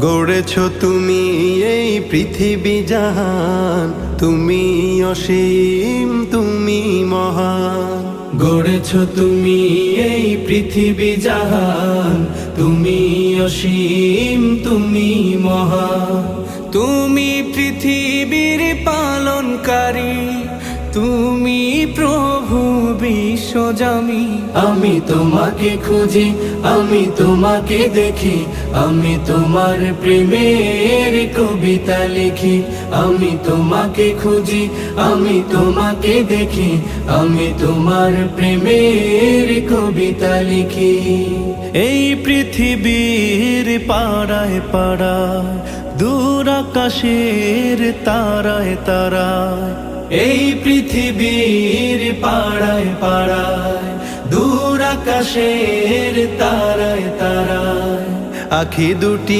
গড়েছ তুমি এই পৃথিবী জাহান, তুমি অসীম তুমি মহান। গড়েছ তুমি এই পৃথিবী জাহান, তুমি অসীম তুমি মহান। তুমি পৃথিবীর পালনকারী, তুমি প্রভু বিশ্বজামি। আমি তোমাকে খুঁজি, আমি তোমাকে দেখি, আমি তোমার প্রেমের কবিতা লিখি। আমি তোমাকে খুঁজি, আমি তোমাকে দেখি, আমি তোমার প্রেমের কবিতা লিখি। এই পৃথিবীর পাড়ায় পাড়ায়, দূর আকাশের তারায় তারায়, এই পৃথিবীর পাড়ায় পাড়ায়, দূর আকাশের তারায় তারায়, আখি দুটি